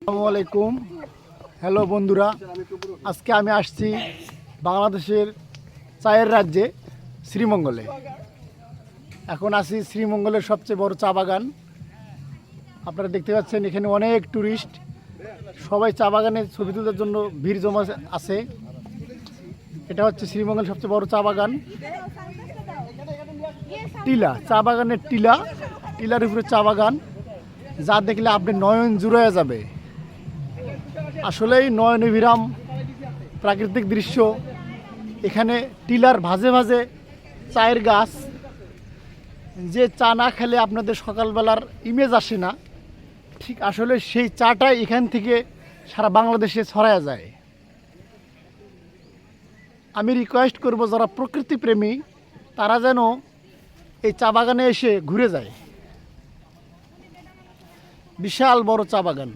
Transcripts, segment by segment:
আসসালামু আলাইকুম। হ্যালো বন্ধুরা, আজকে আমি আসছি বাংলাদেশের চায়ের রাজ্যে শ্রীমঙ্গলে। এখন আছি শ্রীমঙ্গলের সবচেয়ে বড় চা বাগান। আপনারা দেখতে পাচ্ছেন এখানে অনেক ট্যুরিস্ট, সবাই চা বাগানে ছবি তোলার জন্য ভিড় জমা আছে। এটা হচ্ছে শ্রীমঙ্গলের সবচেয়ে বড় চা বাগান, টিলা চা বাগানের টিলার উপরে চা বাগান, যা দেখলে আপনি নয়ন জুড়ে যাবে। আসলেই নয়নবিরাম প্রাকৃতিক দৃশ্য। এখানে টিলার ভাজে ভাজে চায়ের গাছ, যে চা না খেলে আপনাদের সকালবেলার ইমেজ আসে না, ঠিক আসলে সেই চাটাই এখান থেকে সারা বাংলাদেশে ছড়ায়া যায়। আমি রিকোয়েস্ট করব যারা প্রকৃতি প্রেমী তারা যেন এই চা বাগানে এসে ঘুরে যায়। বিশাল বড় চা বাগান।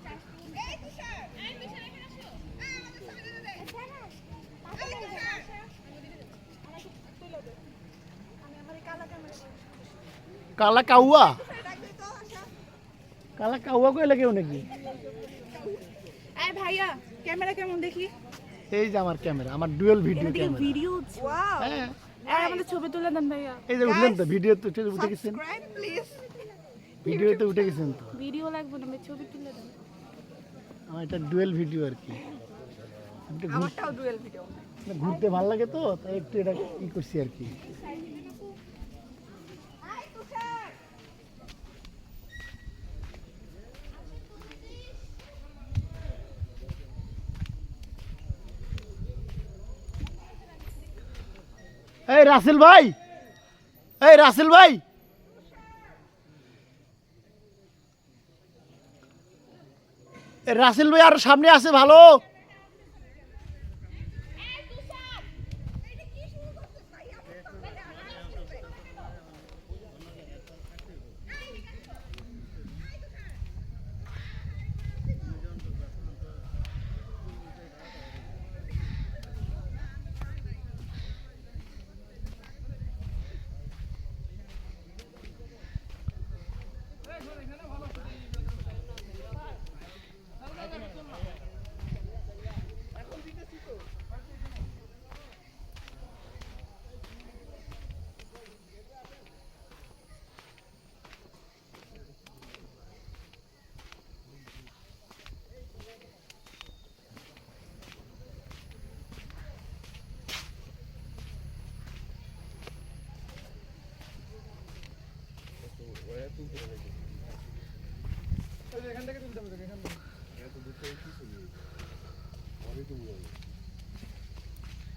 কালা কাউয়া, কালা কাউয়া কইলে কেউ নাকি? এই ভাইয়া ক্যামেরা কেমন দেখি? এই যে আমার ক্যামেরা, আমার dual video camera. Video wow, হ্যাঁ, আর আমাদের ছবি তুলে দেন ভাইয়া। এই যে উঠলেন তো, ভিডিও তো উঠে গেছেন, সাবস্ক্রাইব প্লিজ। ভিডিওতে উঠে গেছেন তো। ভিডিও লাগবে না, ছবি তুলে দেন। আমার এটা ডুয়েল ভিডিও আর কি। আমারটাও ডুয়েল ভিডিও। ঘুরতে ভালো লাগে তো, তাই একটু এটা ই করছি আর কি। এই রাসেল ভাই, এই রাসেল ভাই, রাসেল ভাই আর সামনে আছে ভালো।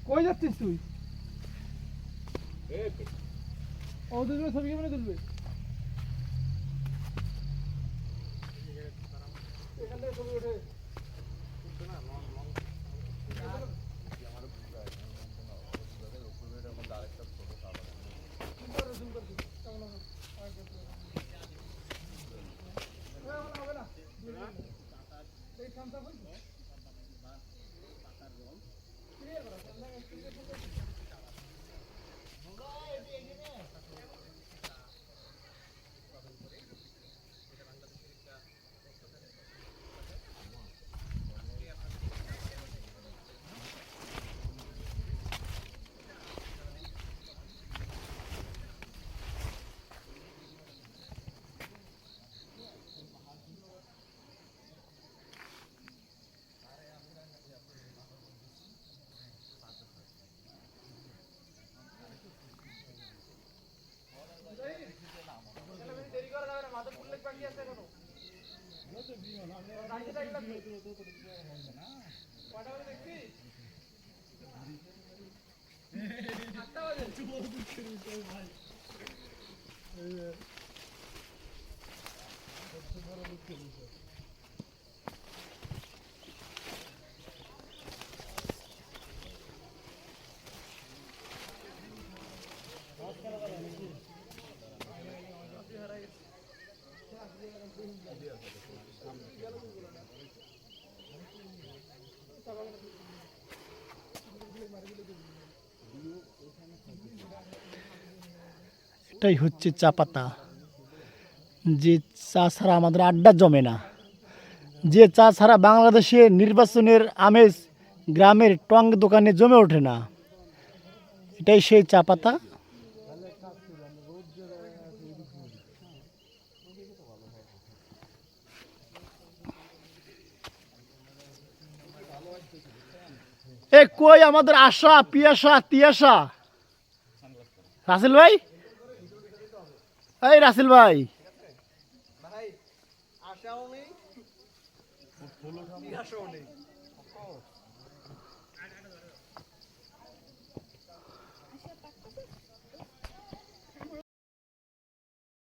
কই যাচ্ছিস তুই? ও তুলবে, ছবি কেমন তুলবে? এখান থেকে ছবি ওঠে। এটাই হচ্ছে চা পাতা, যে চা ছাড়া আমাদের আড্ডা জমে না। যে চা ছাড়া বাংলাদেশে নির্বাচনের আমেজ গ্রামের টং দোকানে জমে ওঠে না। এটাই সেই চা পাতা। এ কই আমাদের আশা পিয়াসা তিয়াসা? রাসেল ভাই, এই রাসেল ভাই,